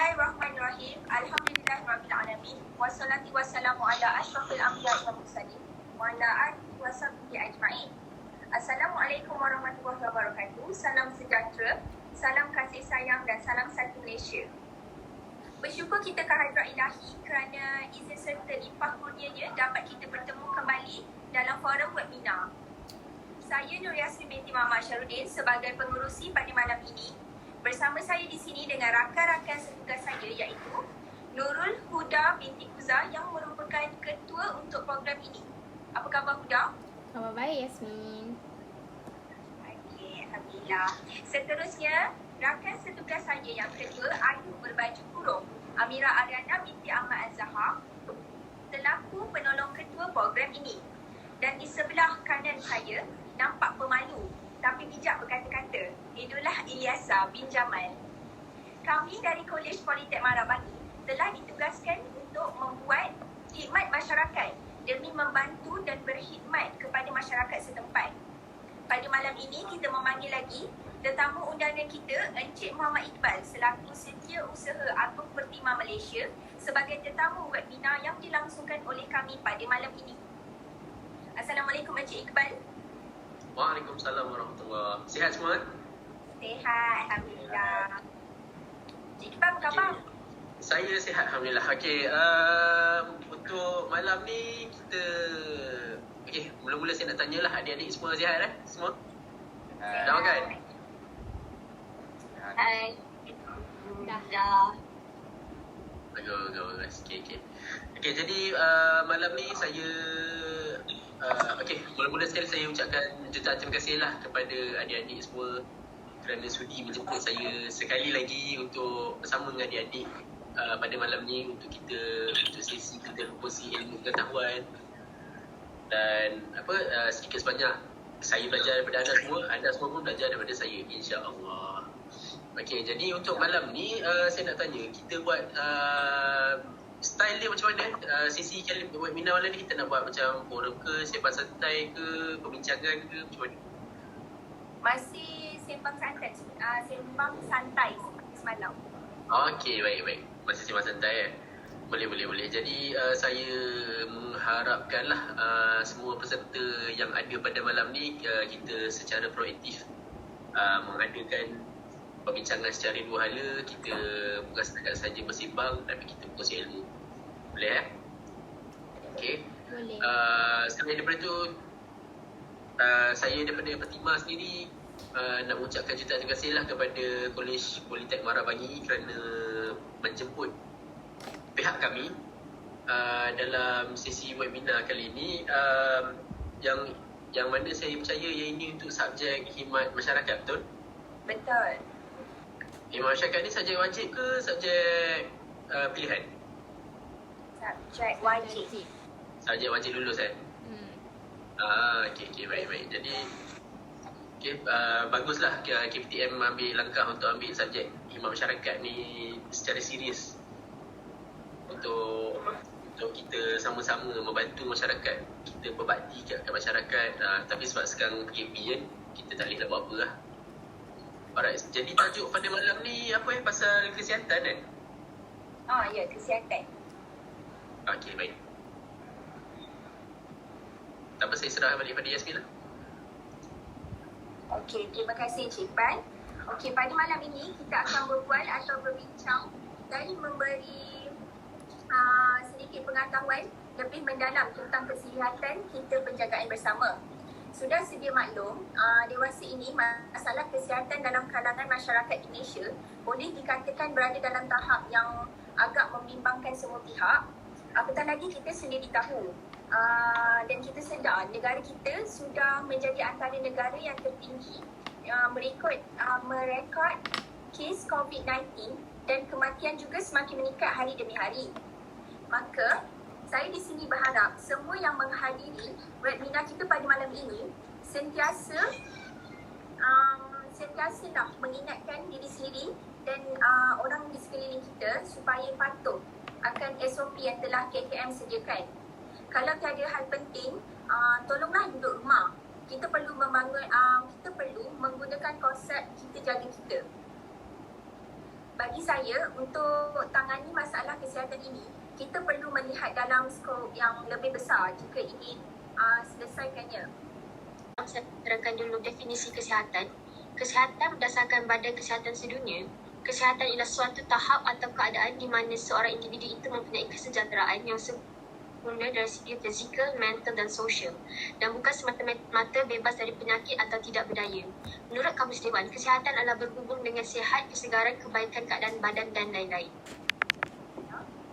Bismillahirrahmanirrahim. Alhamdulillahirrabbilalamin. Wassalatu wassalamu ala asyrafil anbiya'i wal mursalin wa ala alihi wa sahbihi ajma'in. Assalamualaikum warahmatullahi wabarakatuh. Salam sejahtera, salam kasih sayang dan salam satu Malaysia. Bersyukur kita ke Hadrat Ilahi kerana izin serta limpah kurnianya dapat kita bertemu kembali dalam forum webinar. Saya Nur Yasmin binti Muhammad Syarudin sebagai pengerusi pada malam ini. Bersama saya di sini dengan rakan-rakan setugas saya iaitu Nurul Huda binti Huza yang merupakan ketua untuk program ini. Apa khabar Huda? Khabar baik Yasmin. Okey, Alhamdulillah. Seterusnya, rakan setugas saya yang kedua Ayu berbaju kurung, Amira Ariana binti Ahmad Al-Zahar, selaku penolong ketua program ini. Dan di sebelah kanan saya nampak pemalu tapi bijak berkata-kata, itulah Ilyasa bin Jamal. Kami dari Kolej Politek Marabangi telah ditugaskan untuk membuat khidmat masyarakat demi membantu dan berkhidmat kepada masyarakat setempat. Pada malam ini kita memanggil lagi tetamu undangan kita Encik Muhammad Iqbal selaku Setiausaha Agung Pertimah Malaysia sebagai tetamu webinar yang dilangsungkan oleh kami pada malam ini. Assalamualaikum Encik Iqbal. Waalaikumsalam warahmatullahi. Sihat semua? Sihat, Alhamdulillah. Cik Iqbal, apa khabar? Saya sihat, Alhamdulillah. Okey, untuk malam ni kita... Okey, mula-mula saya nak tanyalah adik-adik semua sihat Semua? Dah makan? Hai. Dah. Bagus. Okey. Okey, jadi malam ni saya... Okey, mula-mula sekali saya ucapkan jutaan terima kasih lah kepada adik-adik semua kerana sudi menjemput saya sekali lagi untuk bersama dengan adik-adik pada malam ni untuk sesi kita berkongsi ilmu pengetahuan dan sedikit sebanyak saya belajar daripada anda semua pun belajar daripada saya, insya-Allah. Okey, jadi untuk malam ni saya nak tanya, kita buat style dia macam mana? Sesi kali webinar malam ni kita nak buat macam forum ke, sembang santai ke, perbincangan ke, macam mana? Masih sembang santai seperti semalam. Okey, baik. Masih sembang santai Boleh. Jadi saya mengharapkanlah semua peserta yang ada pada malam ni kita secara proaktif mengadakan perbincangan secara dua hala. Kita bukan setakat saja bersembang tapi kita berkongsi ilmu. Boleh Okey. Boleh. Selain daripada tu saya daripada Pertimah sendiri nak mengucapkan jutaan terima kasih lah kepada Kolej Politek Marabangi kerana menjemput pihak kami dalam sesi webinar kali ini yang mana saya percaya yang ini untuk subjek khidmat masyarakat, betul? Betul. Khidmat masyarakat ni subjek wajib ke subjek pilihan? Subjek wajib. Subjek wajib lulus Okey, baik. Jadi baguslah KPTM ambil langkah untuk ambil subjek khidmat masyarakat ni secara serius untuk kita sama-sama membantu masyarakat, kita berbakti kat masyarakat. Tapi sebab sekarang PKP kan, kita tak boleh nak buat apa lah. Alright, jadi tajuk pada malam ni pasal kesihatan Ya, kesihatan. Okey, baik. Tak apa, saya serah balik pada Yasmin lah. Okey, terima kasih Encik Iqbal. Okey, pada malam ini kita akan berbual atau berbincang dan memberi sedikit pengetahuan lebih mendalam tentang kesihatan kita penjagaan bersama. Sudah sedia maklum, dewasa ini masalah kesihatan dalam kalangan masyarakat Indonesia boleh dikatakan berada dalam tahap yang agak membimbangkan semua pihak. Apatah lagi kita sendiri tahu dan kita sedar negara kita sudah menjadi antara negara yang tertinggi merekod kes COVID-19 dan kematian juga semakin meningkat hari demi hari. Maka saya di sini berharap semua yang menghadiri webinar kita pada malam ini sentiasa mengingatkan diri sendiri dan orang di sekeliling kita supaya patuh akan SOP yang telah KKM sediakan. Kalau tiada hal penting, tolonglah duduk rumah. Kita perlu menggunakan konsep kita jaga kita. bagi saya untuk tangani masalah kesihatan ini, kita perlu melihat dalam skop yang lebih besar jika ingin selesaikannya. Saya terangkan dulu definisi kesihatan. Kesihatan berdasarkan Badan Kesihatan Sedunia, kesihatan ialah suatu tahap atau keadaan di mana seorang individu itu mempunyai kesejahteraan yang sempurna dari segi fizikal, mental dan sosial dan bukan semata-mata bebas dari penyakit atau tidak berdaya. Menurut Kamus Dewan, kesihatan adalah berhubung dengan sihat, kesegaran, kebaikan keadaan badan dan lain-lain.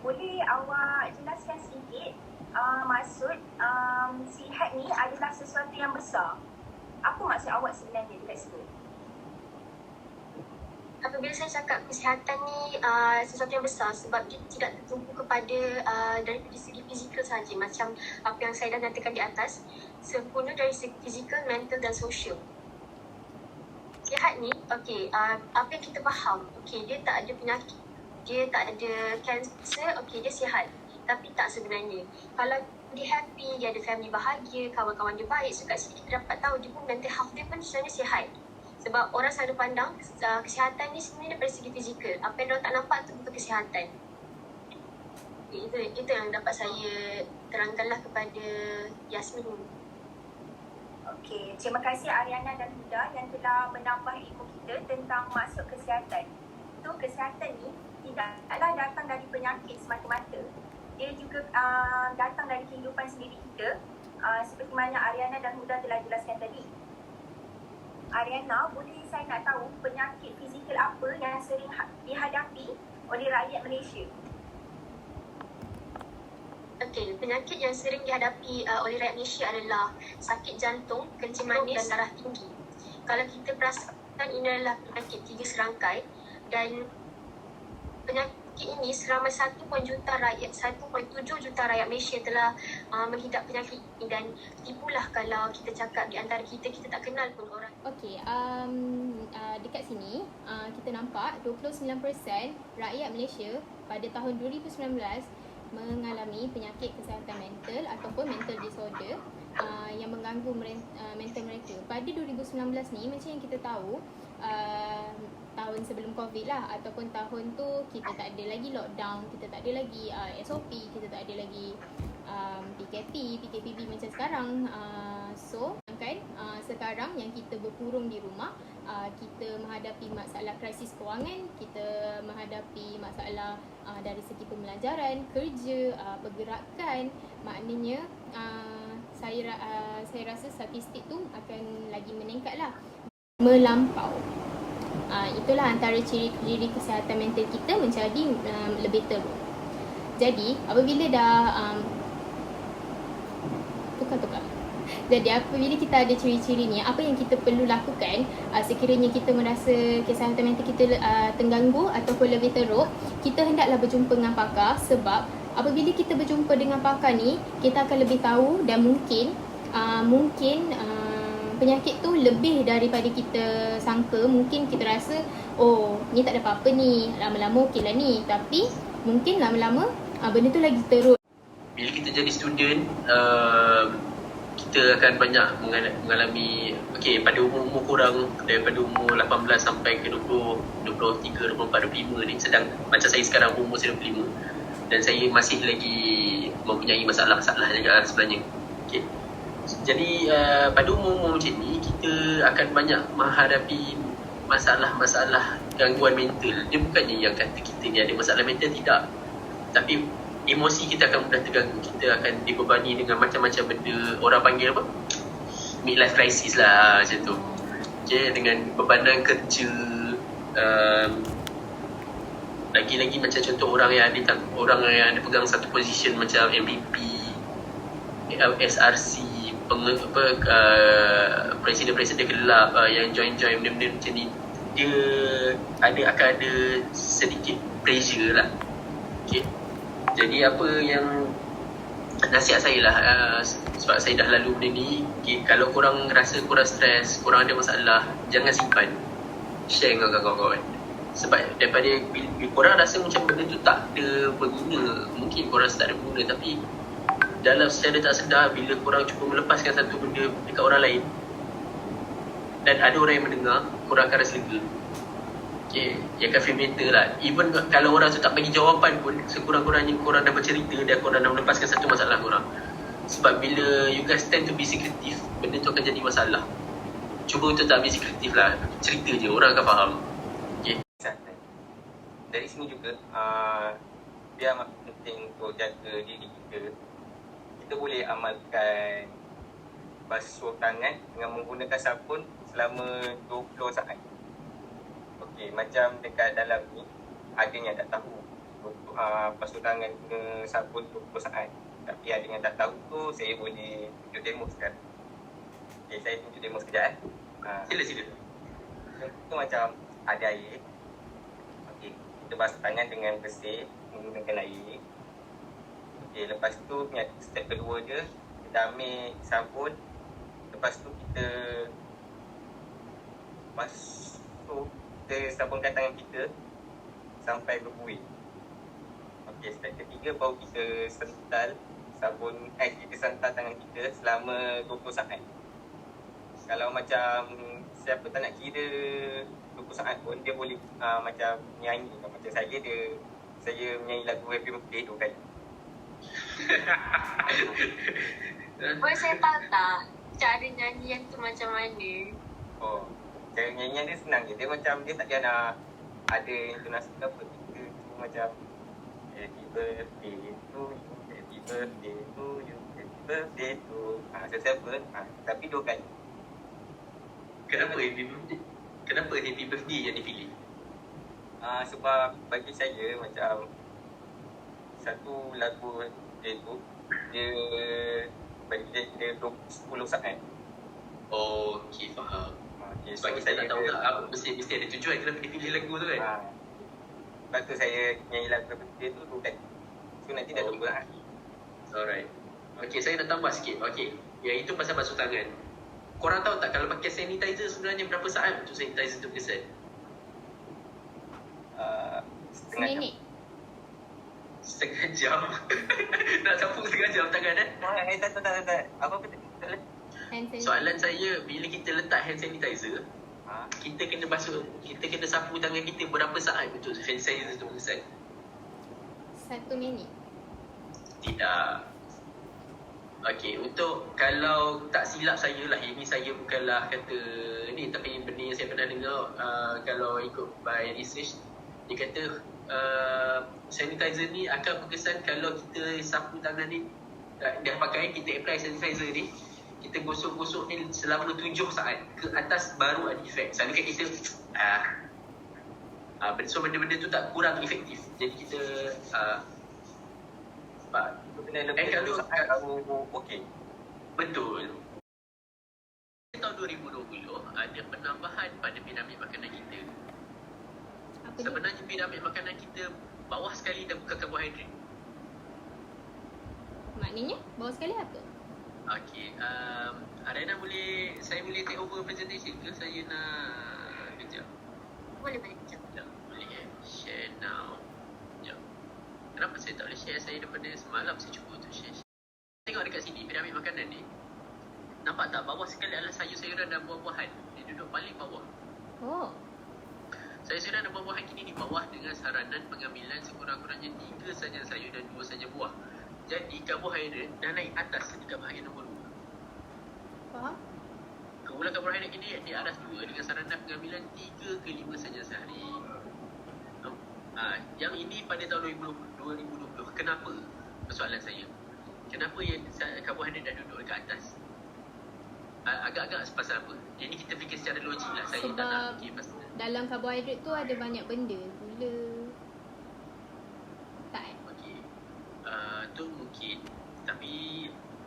Boleh awak jelaskan sedikit maksud sihat ni adalah sesuatu yang besar. Apa maksud awak sebenarnya dekat situ? Apabila saya cakap kesihatan ni sesuatu yang besar sebab dia tidak tertumpu kepada dari segi fizikal sahaja, macam apa yang saya dah nyatakan di atas, sempurna dari segi fizikal, mental dan sosial. Sihat ni, apa yang kita faham, dia tak ada penyakit, dia tak ada kanser, dia sihat. Tapi tak sebenarnya. Kalau dia happy, dia ada family bahagia, kawan-kawan dia baik, so kat sini kita dapat tahu dia pun mental health dia pun sebenarnya sihat. Sebab orang selalu pandang kesihatan ni sebenarnya daripada segi fizikal. Apa yang orang tak nampak tu bukan kesihatan. Itu yang dapat saya terangkanlah kepada Yasmin. Okey, terima kasih Ariana dan Huda yang telah menambah ilmu kita tentang maksud kesihatan. Tu kesihatan ni tidaklah datang dari penyakit semata-mata. Dia juga datang dari kehidupan sendiri kita, seperti mana Ariana dan Huda telah jelaskan tadi. Ariana, boleh saya nak tahu penyakit fizikal apa yang sering dihadapi oleh rakyat Malaysia? Penyakit yang sering dihadapi oleh rakyat Malaysia adalah sakit jantung, kencing manis, darah tinggi. Kalau kita perasan, ini adalah penyakit 3 serangkai dan penyakit ini seramai 1.7 juta rakyat Malaysia telah menghidap penyakit ini dan tipulah kalau kita cakap di antara kita tak kenal pun orang. Okey, dekat sini kita nampak 29% rakyat Malaysia pada tahun 2019 mengalami penyakit kesihatan mental ataupun mental disorder yang mengganggu mental mereka. Pada 2019 ni macam yang kita tahu, tahun sebelum COVID lah ataupun tahun tu kita tak ada lagi lockdown, kita tak ada lagi SOP, kita tak ada lagi PKPB macam sekarang. So kan sekarang yang kita berkurung di rumah, kita menghadapi masalah krisis kewangan, kita menghadapi masalah dari segi pembelajaran, kerja, pergerakan. Maknanya saya rasa statistik tu akan lagi meningkat lah, melampau. Itulah antara ciri-ciri kesihatan mental kita menjadi lebih teruk. Jadi apabila dah Jadi apabila kita ada ciri-ciri ni, apa yang kita perlu lakukan sekiranya kita merasa kesihatan mental kita terganggu ataupun lebih teruk, kita hendaklah berjumpa dengan pakar. Sebab apabila kita berjumpa dengan pakar ni, kita akan lebih tahu dan mungkin penyakit tu lebih daripada kita sangka. Mungkin kita rasa, oh ni tak ada apa-apa ni, lama-lama okey lah ni. Tapi mungkin lama-lama benda tu lagi teruk. Bila kita jadi student, kita akan banyak mengalami pada umur kurang daripada umur 18 sampai ke 20, 23, 24, 25 ni, sedang macam saya sekarang umur 25 dan saya masih lagi mempunyai masalah-masalah juga sebenarnya. Jadi pada umur-umur macam ni, kita akan banyak menghadapi masalah-masalah gangguan mental. Dia bukannya yang kata kita ni ada masalah mental, tidak. Tapi emosi kita akan mudah terganggu. Kita akan dibebani dengan macam-macam benda. Orang panggil apa? Midlife crisis lah macam tu. Dengan bebanan kerja. Lagi-lagi macam contoh orang yang ada pegang satu position macam MVP, SRC, presiden-presiden gelap yang join benda-benda macam ni, dia akan ada sedikit pressure lah. Jadi apa yang nasihat saya lah, sebab saya dah lalu benda ni, kalau korang rasa korang stres, korang ada masalah, jangan simpan, share dengan kawan-kawan. Sebab daripada bila korang rasa macam benda tu tak ada berguna, mungkin korang rasa tak ada berguna, tapi dalam secara tak sedar, bila korang cuba melepaskan satu benda dekat orang lain dan ada orang yang mendengar, korang akan rasa lega. Okay, yang akan fermentor lah. Even kalau orang tu tak bagi jawapan pun, sekurang-kurangnya korang dah bercerita dan korang dah melepaskan satu masalah korang. Sebab bila you guys tend to be secretive, benda tu akan jadi masalah. Cuba untuk tak be secretive lah. Cerita je, orang akan faham. Okay. Dari sini juga, dia amat penting untuk jaga diri kita. Kita boleh amalkan basuh tangan dengan menggunakan sabun selama 20 saat. Okey, macam dekat dalam ni, ada yang tak tahu basuh tangan guna sabun 20 saat. Tapi ada yang tak tahu tu, saya boleh tunjuk demo sekarang. Okey, saya tunjuk demo sekejap. Sila. Contoh macam ada air. Okey, kita basuh tangan dengan bersih menggunakan air. Okey, lepas tu step kedua je, kita ambil sabun. Lepas tu kita sabunkan tangan kita sampai berbuih. Okey, step ketiga baru kita sental tangan kita selama 20 saat. Kalau macam siapa tak nak kira 20 saat pun, dia boleh macam nyanyi. Macam saya menyanyi lagu Happy Birthday tu kan. Boleh saya tahu tak cara nyanyian tu macam mana? Oh, cara nyanyian dia senang je. Dia macam dia tak payah nak ada intonasi ke apa. Kita tu macam Happy birthday to you, happy birthday to you, happy birthday to sesiapa. Tapi dua kali. Kenapa happy birthday yang dipilih? Sebab bagi saya macam satu lagu dia tu, dia bagi dia 10 saat. Oh, okey, faham. Okay, Sebab kita tak tahu tak apa, mesti ada tujuan kenapa dia pilih lagu tu kan. Lepas tu saya nyanyi lagu dia tu bukan. So nanti dah lupa. Alright. Okay, saya nak tambah sikit. Okay, yang itu pasal basuh tangan. Korang tahu tak kalau pakai sanitizer sebenarnya berapa saat untuk sanitizer tu berkesan? Setengah jam. Setengah jam? Nak sapu setengah jam tangan Tak. Apa betul? Soalan saya, bila kita letak hand sanitizer, kita kena sapu tangan kita berapa saat untuk hand sanitizer tu berkesan? 1 minit. Tidak. Okey, untuk kalau tak silap saya lah, ini saya bukanlah kata ni, tapi benda yang saya pernah dengar, kalau ikut by research, dia kata sanitizer ni akan berkesan kalau kita sapu tangan ni, dah pakai, kita apply sanitizer ni, kita gosok-gosok ni selama 7 saat ke atas baru ada efek. Selalu kan kita so benda-benda tu tak kurang efektif. Jadi kita kalau okey. Betul. Tahun 2020 ada penambahan pada piramid makanan kita. Sebenarnya piramid makanan kita bawah sekali dah bukan karbohidrat. Maknanya bawah sekali apa? Okey, Arena saya boleh take over presentation ke? Saya nak kejap. Boleh kejap. Boleh share now. Sekejap. Kenapa saya tak boleh share? Saya daripada semalam saya cuba untuk share. Tengok dekat sini piramid makanan ni. Nampak tak bawah sekali adalah sayur-sayuran dan buah-buahan. Dia duduk paling bawah. Oh. Sayur-sayuran dan buah-buahan kini di bawah dengan saranan pengambilan sekurang-kurangnya 3 saja sayur dan 2 saja buah. Jadi karbohidrat dah naik atas dekat bahagian nombor 2. Faham? Kumpulan karbohidrat ini di atas 2 dengan saranan pengambilan 3 ke 5 saja sehari. Yang ini pada tahun 2020. Kenapa? Persoalan saya. Kenapa yang karbohidrat dah duduk dekat atas? Agak-agak pasal apa? Ini kita fikir secara logik lah. Saya tak nak fikir pasal dalam karbohidrat tu ada banyak benda. Gula. Tak Okey. Tu mungkin. Tapi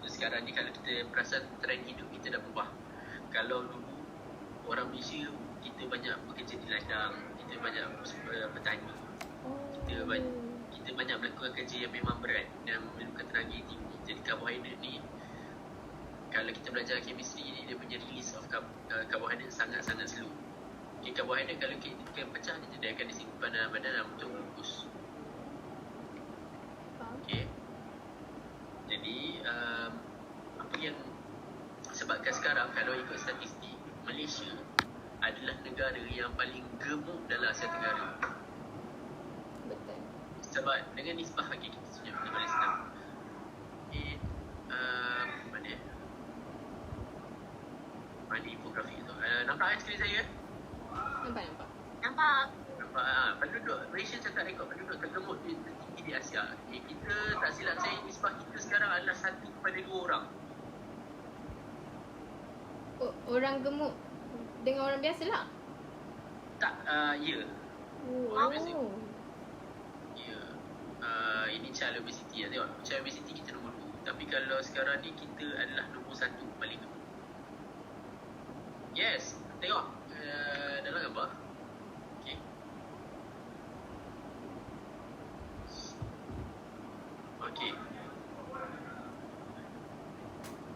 sekarang ni kalau kita perasan trend hidup kita dah berubah. Kalau dulu orang Malaysia, kita banyak bekerja di ladang, kita banyak bertani. Kita banyak melakukan kerja yang memang berat dan memerlukan tenaga yang tinggi. Jadi karbohidrat ni, kalau kita belajar chemistry ni, dia punya release of karbohidrat sangat-sangat slow. Okay, karbohidrat kalau kita pecah dia akan disimpan dalam badan dalam bentuk glukos. Okay. Jadi apa yang sebabkan sekarang kalau ikut statistik Malaysia adalah negara yang paling gemuk dalam Asia Tenggara. Betul. Sebab dengan nisbah, kita tunjuk benda paling senang. Mana? Mana infografi tu? Nampak skrin saya? Nampak. Nampak? Nampak. Penduduk Malaysia cakap rekod penduduk tergemuk tertinggi di Asia. Kita tak silap saya, nisbah kita sekarang adalah 1/2 orang. Orang gemuk dengan orang biasa lah. Tak, ya. Oh. Ya. Ini child obesity lah, tengok. Child obesity kita nombor 2. Tapi kalau sekarang ni kita adalah nombor 1 paling gemuk. Yes, tengok dalam gambar. Okay. Okay.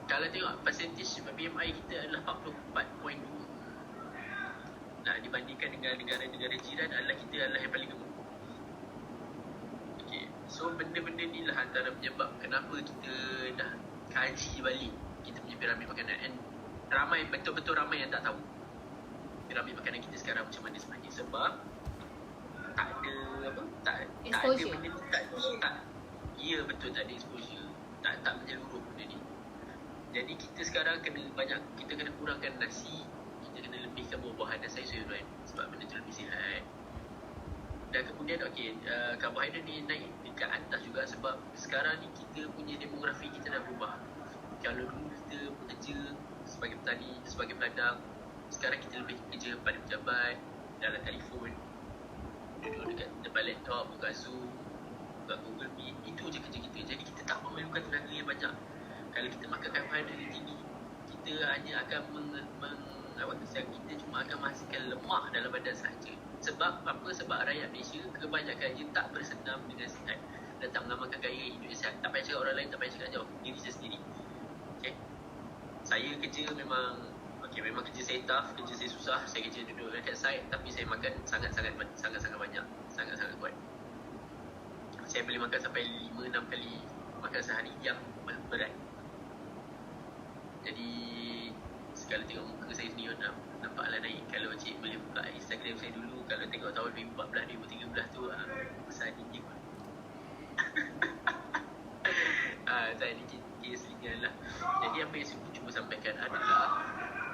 Kalau tengok percentage BMI kita adalah 44.2. Nah, dibandingkan dengan negara-negara jiran adalah kita adalah yang paling gemuk. Okay. So benda-benda ni lah antara penyebab kenapa kita dah kaji balik kita punya piramid makanan. And ramai, betul-betul ramai yang tak tahu piramid makanan kita sekarang macam mana sebenarnya. Sebab tak ada tak ada Exposure. benda ni, tak ya, betul, tak ada exposure, tak menyeluruh benda ni. Jadi kita sekarang kita kena kurangkan nasi, kita kena lebihkan buah-buahan dan sayur-sayuran sebab benda tu lebih sihat. Dan kemudian karbohidrat ni naik dekat atas juga sebab sekarang ni kita punya demografi kita dah berubah. Kalau dulu kita bekerja sebagai petani, sebagai peladang, sekarang kita lebih kerja pada pejabat, dalam telefon, duduk dekat depan laptop, buka Zoom, buka Google Meet. Itu je kerja kita. Jadi kita tak memerlukan tenaga yang banyak. Kalau kita makan karbohidrat yang tinggi, kita hanya akan kita cuma akan menghasilkan lemak dalam badan sahaja. Sebab apa? Sebab rakyat Malaysia kebanyakannya tak bersenam dengan sihat dan tak mengamalkan gaya hidup yang sihat. Tak payah cakap orang lain, tak payah cakap jauh, diri saya sendiri. Okay. Saya kerja memang kerja saya tough, kerja saya susah. Saya kerja duduk dekat site, tapi saya makan sangat-sangat banyak, sangat-sangat kuat. Saya boleh makan sampai 5-6 kali makan sehari yang berat. Jadi kalau tengok muka saya sendiri nampaklah naik. Kalau cik boleh buka Instagram saya dulu, kalau tengok tahun 2014, 2013 tu besar dikit pun. Saya dikit selingan lah. Jadi apa yang saya cuba sampaikan adalah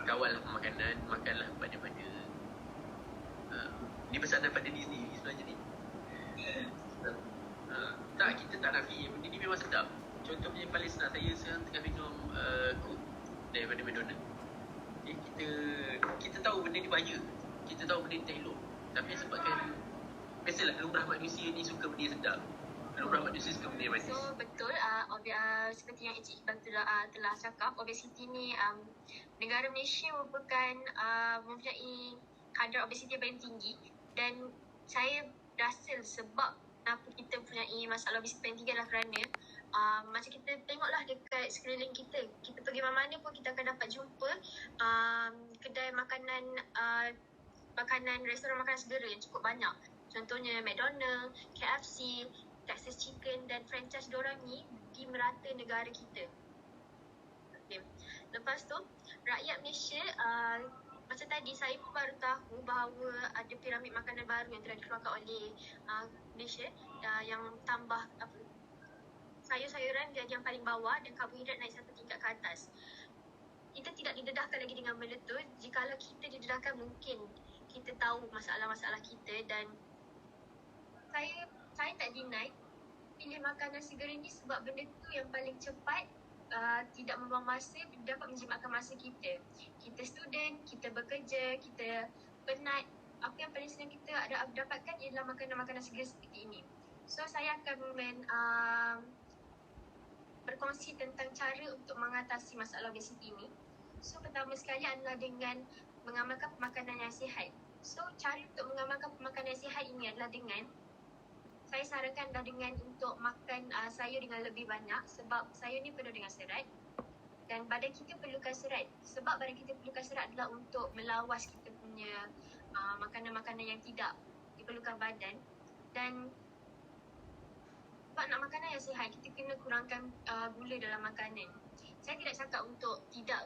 kawallah makanan, makanlah pada ni pesanan pada diri sendiri sebenarnya ni. Tak, kita tak nafi, benda ni memang sedap. Contohnya yang paling senang, saya sekarang tengah minum Coke daripada McDonald's. Kita tahu benda ni bahaya, kita tahu benda ni tak elok, tapi sebabkan biasalah lumrah manusia ni suka benda yang sedap. Lumrah manusia suka benda yang manis. So betul, seperti yang Encik Iqbal telah cakap, obesiti ni negara Malaysia merupakan mempunyai kadar obesiti yang paling tinggi. Dan saya rasa sebab kenapa kita mempunyai masalah obesiti paling tinggi adalah kerana macam kita tengoklah dekat sekeliling kita pergi mana-mana pun kita akan dapat jumpa kedai makanan restoran makanan segera yang cukup banyak. Contohnya McDonald, KFC, Texas Chicken dan franchise diorang ni di merata negara kita. Okay. Lepas tu, rakyat Malaysia, macam tadi saya pun baru tahu bahawa ada piramid makanan baru yang telah dikeluarkan oleh Malaysia yang tambah sayur-sayuran yang paling bawah dan karbohidrat naik satu tingkat ke atas. Kita tidak didedahkan lagi dengan benda tu. Jikalau kita didedahkan, mungkin kita tahu masalah-masalah kita. Dan saya tak deny pilih makanan segera ni sebab benda tu yang paling cepat, tidak membuang masa, dapat menjimatkan masa kita. Kita student, kita bekerja, kita penat. Apa yang paling senang kita dapatkan ialah makanan-makanan segera seperti ini. So saya akan berkongsi tentang cara untuk mengatasi masalah obesiti ini. So pertama sekali adalah dengan mengamalkan pemakanan yang sihat. So cara untuk mengamalkan pemakanan yang sihat ini adalah dengan, saya sarankan adalah dengan untuk makan sayur dengan lebih banyak sebab sayur ni penuh dengan serat dan badan kita perlukan serat. Sebab badan kita perlukan serat adalah untuk melawas kita punya makanan-makanan yang tidak diperlukan badan. Dan sebab nak makanan yang sihat, kita kena kurangkan gula dalam makanan. saya tidak cakap untuk tidak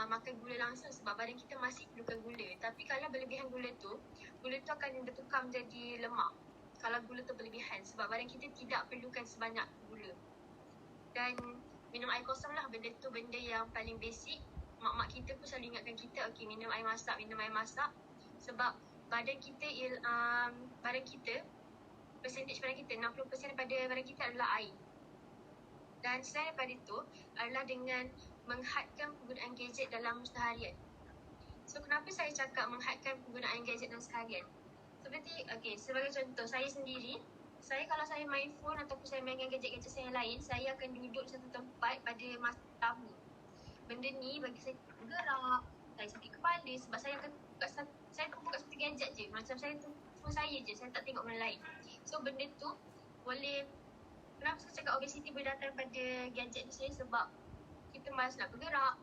makan gula langsung sebab badan kita masih perlukan gula. Tapi kalau berlebihan gula tu akan bertukar menjadi lemak. Kalau gula tu berlebihan sebab badan kita tidak perlukan sebanyak gula. Dan minum air kosong lah, benda tu benda yang paling basic. Mak-mak kita pun selalu ingatkan kita, okay, minum air masak. Sebab badan kita, percentage badan kita, 60% daripada badan kita adalah air. Dan selain daripada itu adalah dengan menghadkan penggunaan gadget dalam seharian. So kenapa saya cakap menghadkan penggunaan gadget dalam seharian? Seperti, sebagai contoh, saya sendiri, kalau saya main phone ataupun saya mainkan gadget-gadget saya yang lain, saya akan duduk di satu tempat pada masa lama. Benda ni bagi saya bergerak, saya sakit kepala sebab saya akan buka satu gadget je. Macam saya tu phone saya je, saya tak tengok benda lain. So benda tu boleh, kenapa saya cakap obesity boleh datang pada gadget ni saya, sebab kita malas nak bergerak.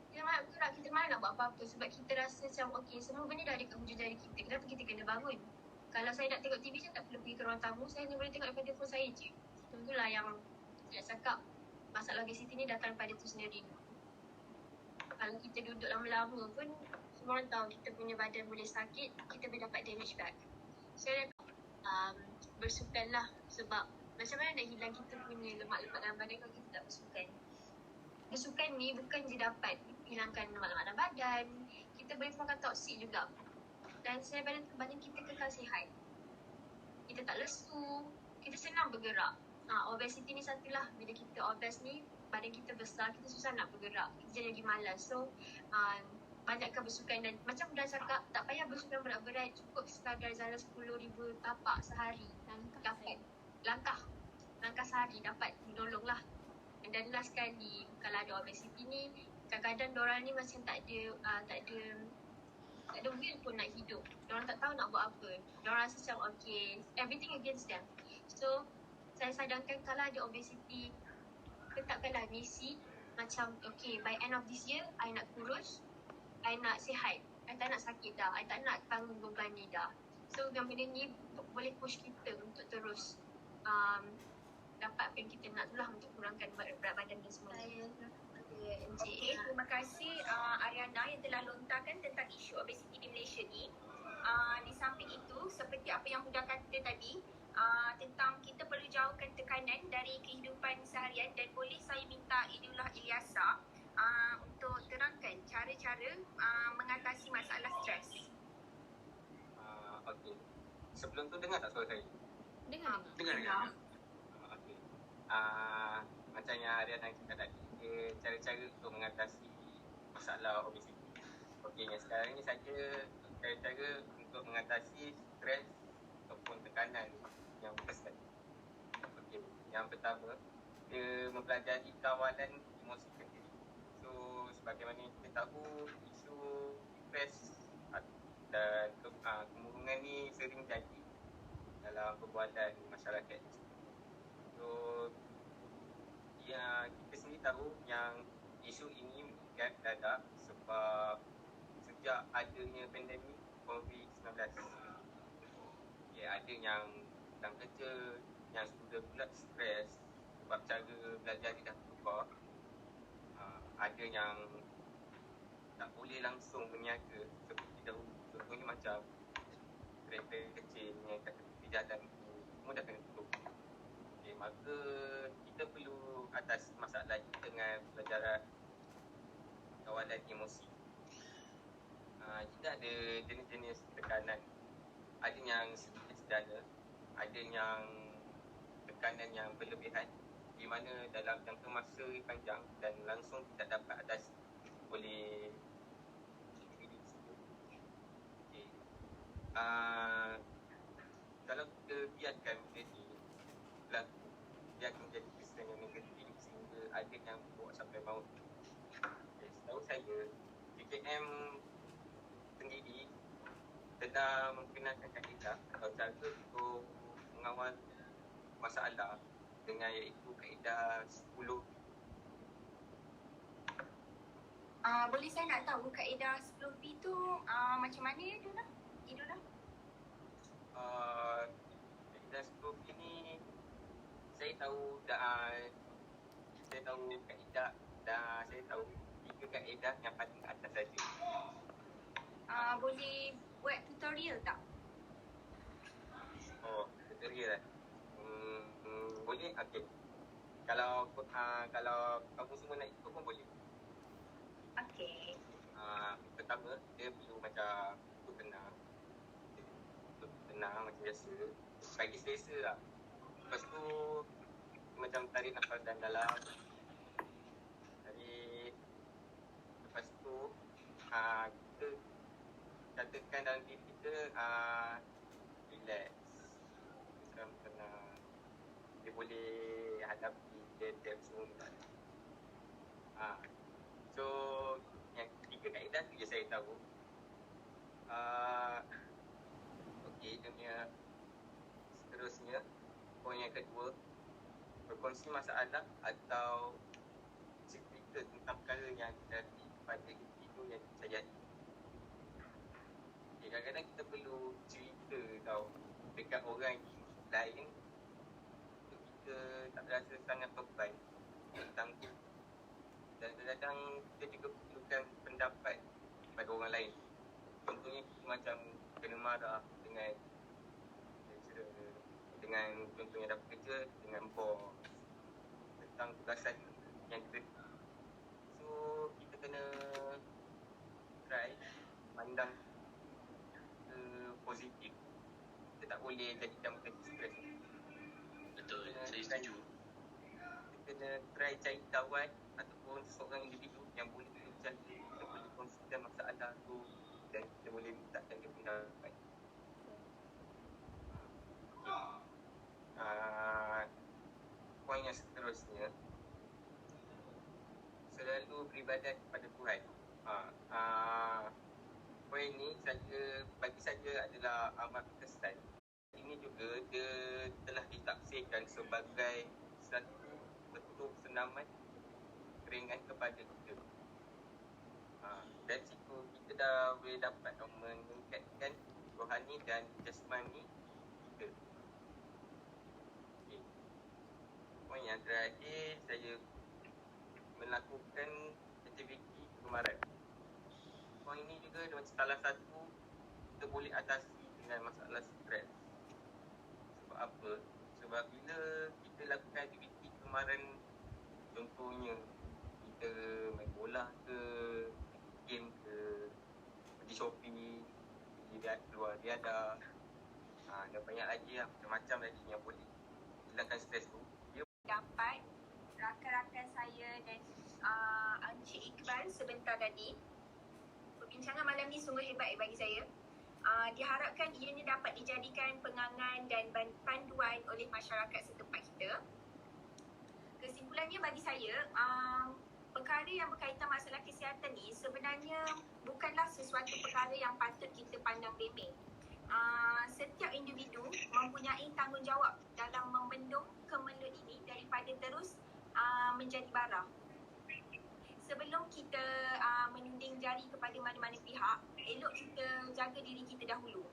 Kita malas nak buat apa-apa sebab kita rasa macam semua benda dah ada kat hujung jari kita. Kenapa kita kena bangun? Kalau saya nak tengok TV, saya tak perlu pergi ke ruang tamu, saya hanya boleh tengok daripada phone saya je. Itulah yang saya cakap masalah obesity ni datang pada tu sendiri. Kalau kita duduk lama-lama pun, semua orang tahu kita punya badan boleh sakit, kita boleh dapat damage back. Saya bersukan lah, sebab macam mana nak hilang kita punya lemak-lemak dalam badan kalau kita tak bersukan. Bersukan ni bukan je dapat hilangkan lemak-lemak dalam badan, kita boleh keluarkan toksik juga. Dan selain badan kita kekal sihat, kita tak lesu, kita senang bergerak. Obesity ni satulah, bila kita obes ni, badan kita besar, kita susah nak bergerak, kita jadi malas. So banyakkan bersukan, dan macam dah cakap, tak payah bersukan berat-berat, cukup sekadar jalan 10,000 tapak sehari. Langkah sehari dapat menolong lah. Dan last sekali, kalau ada obesity ni, kadang-kadang diorang ni macam tak ada will pun nak hidup. Diorang tak tahu nak buat apa. Diorang rasa macam everything against them. So saya sadangkan kalau ada obesity, tetapkanlah misi macam by end of this year, I nak kurus, I nak sihat, I tak nak sakit dah, I tak nak tanggung beban ni dah. So benda ni boleh push kita untuk terus dapat apa yang kita nak tu lah, untuk kurangkan berat badan dan semua. Terima kasih Ariana yang telah lontarkan tentang isu obesiti di Malaysia ni. Di samping itu, seperti apa yang Huda kata tadi, tentang kita perlu jauhkan tekanan dari kehidupan seharian, dan boleh saya minta Idullah Ilyasa untuk terangkan cara-cara mengatasi masalah stres. Sebelum tu dengar tak suara saya? Dengar. Macam yang Ariana cakap tadi, cara-cara untuk mengatasi masalah obesiti. Yang sekarang ni saja cara-cara untuk mengatasi stres ataupun tekanan yang besar. Yang pertama, dia mempelajari kawalan emosi sendiri. So, sebagaimana kita tahu, isu stres dan kemurungan ni sering jadi dalam perbualan masyarakat. So, kita sendiri tahu yang isu ini meningkat dadak sebab sejak adanya pandemik COVID-19. Ada yang sedang kerja, yang sudah pula stres sebab cara belajar dia dah berubah. Ada yang tak boleh langsung berniaga seperti dahulu. Contohnya macam kereta kecil yang kat tepi jalan tu, semua dah kena tutup. Maka kita perlu atasi masalah ini dengan pelajaran kawalan emosi. Kita ada jenis-jenis tekanan. Ada yang sederhana, ada yang tekanan yang berlebihan, di mana dalam jangka masa panjang dan langsung tidak dapat atasi oleh diri sendiri. Kalau kita biarkan benda ni berlaku, dia akan menjadi kesan yang negatif sehingga ada yang bawa sampai maut. Setahu saya, JKM sendiri telah memperkenalkan kaedah atau cara untuk mengawal masalah dengan iaitu kaedah 10. Boleh saya nak tahu kaedah 10P tu macam mana Idullah? Kaedah 10P ni saya tahu saya tahu kaedah dan saya tahu 3 kaedah yang paling atas saja. Boleh buat tutorial tak? Oh, tutorial. Boleh. Okey. Kalau kamu semua nak ikut pun boleh. Okey. Pertama, dia perlu macam duduk tenang macam biasa. Bagi selesa lah. Lepas tu, macam tarik nafas dalam. Tarik. Lepas tu, kita katakan dalam diri kita, relax. Macam tenang. Dia boleh hadapi dia semua. So, yang 3 kaedah tu je saya tahu. Okey, dia punya seterusnya, poin yang kedua, berkongsi masalah atau cerita tentang perkara yang terjadi pada individu yang dipercayai. Okay, kadang-kadang kita perlu cerita tau dekat orang lain untuk kita tak rasa sangat beban tentang tu. Dan kadang-kadang kita juga perlukan pendapat pada orang lain. Contohnya kita macam kena marah dengan contohnya dapat kerja dengan bos tentang tugasan yang kita. So kita kena try pandang positif. Kita tak boleh jadikan benda stres. Betul, saya setuju. Kita kena try cari kawan ataupun seorang individu yang boleh kita percaya, kita boleh kongsikan masalah tu dan kita boleh mintakan dia pendapat. Poin yang seterusnya, selalu beribadat kepada Tuhan. Poin ni bagi saya adalah amat berkesan. Ini juga dia telah ditafsirkan sebagai satu bentuk senaman keringan kepada kita. Dan situ kita dah boleh dapat meningkatkan rohani dan jasmani kita. Okay. Poin yang terakhir, saya melakukan aktiviti kegemaran. Poin ini juga macam salah satu kita boleh atasi dengan masalah stres. Sebab apa? Sebab bila kita lakukan aktiviti kegemaran, contohnya kita main bola ke, game ke, pergi shopping, pergi keluar riadah, dan banyak lagi lah, macam-macam lagi yang boleh hilangkan stres tu. Dapat rakan-rakan saya dan Encik Iqbal sebentar tadi. Perbincangan malam ni sungguh hebat bagi saya. Diharapkan ianya dapat dijadikan pengangan dan panduan oleh masyarakat setempat kita. Kesimpulannya bagi saya, perkara yang berkaitan masalah kesihatan ni sebenarnya bukanlah sesuatu perkara yang patut kita pandang remeh. Setiap individu mempunyai tanggungjawab dalam membendung kemelut ini daripada terus menjadi bara. Sebelum kita menuding jari kepada mana-mana pihak, elok kita jaga diri kita dahulu.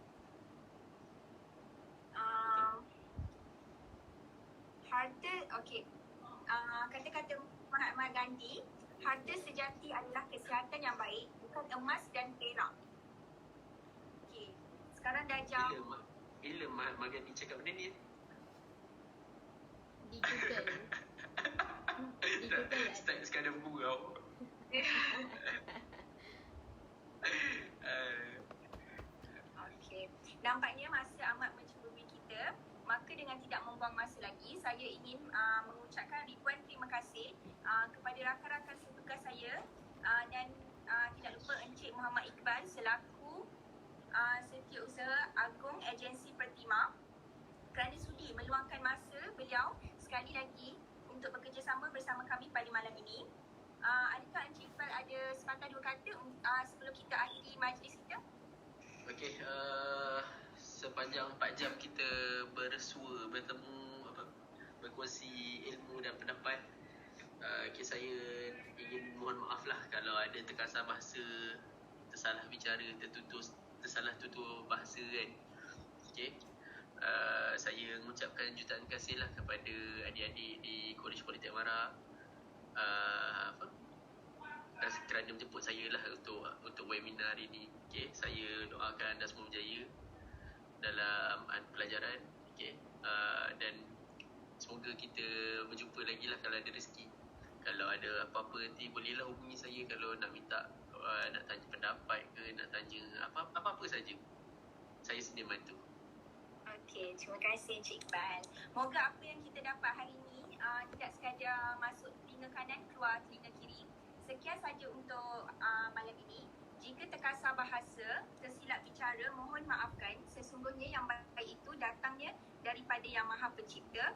Kata-kata Mahatma Gandhi, harta sejati adalah kesihatan yang baik, bukan emas dan perak. Okey, sekarang dah jam. Bila Mahatma Gandhi cakap benda ni? Di Google. Di Google lah. Start sekadar gurau. Okey, nampaknya masa amat mencuburi kita. Maka dengan tidak membuang masa lagi, saya ingin mengucapkan ribuan terima kasih kepada rakan-rakan setugas saya dan tidak lupa Encik Muhammad Iqbal selaku Setiausaha Agung Agensi Pertima kerana sudi meluangkan masa beliau sekali lagi untuk bekerjasama bersama kami pada malam ini. Adakah Encik Iqbal ada sepatah dua kata sebelum kita akhiri majlis kita? Okey, sepanjang 4 jam kita bersua, bertemu, berkongsi ilmu dan pendapat. Saya ingin mohon maaf lah kalau ada terkasar bahasa, tersalah bicara, tersalah tutur bahasa kan. Okey. Saya mengucapkan jutaan kasih lah kepada adik-adik di Kolej Politek Mara apa kerana menjemput saya lah untuk webinar hari ni. Okay, saya doakan anda semua berjaya dalam pelajaran. Okay, dan semoga kita berjumpa lagi lah kalau ada rezeki. Kalau ada apa-apa nanti bolehlah hubungi saya kalau nak minta nak tanya pendapat ke, nak tanya apa-apa saja. Saya sedia bantu. Okey, terima kasih Encik Iqbal. Moga apa yang kita dapat hari ini tidak sekadar masuk telinga kanan, keluar telinga kiri. Sekian saja untuk malam ini. Jika terkasar bahasa, tersilap bicara, mohon maafkan. Sesungguhnya yang baik itu datangnya daripada Yang Maha Pencipta.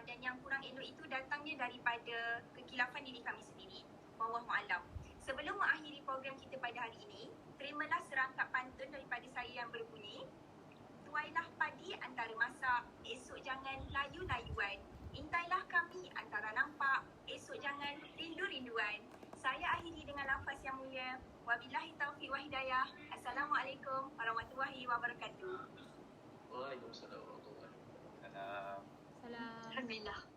Dan yang kurang elok itu datangnya daripada kekilafan diri kami sendiri. Wallahu a'lam. Sebelum mengakhiri program kita pada hari ini, terimalah serangkap pantun daripada saya yang berbunyi. Tuailah padi antara masak, esok jangan layu-layuan. Intailah kami antara nampak, esok jangan rindu-rinduan. Saya akhiri dengan lafaz yang mulia. Wabillahi taufiq wa hidayah. Assalamualaikum warahmatullahi wabarakatuh. Waalaikumsalam warahmatullahi wabarakatuh. Salam. Alhamdulillah.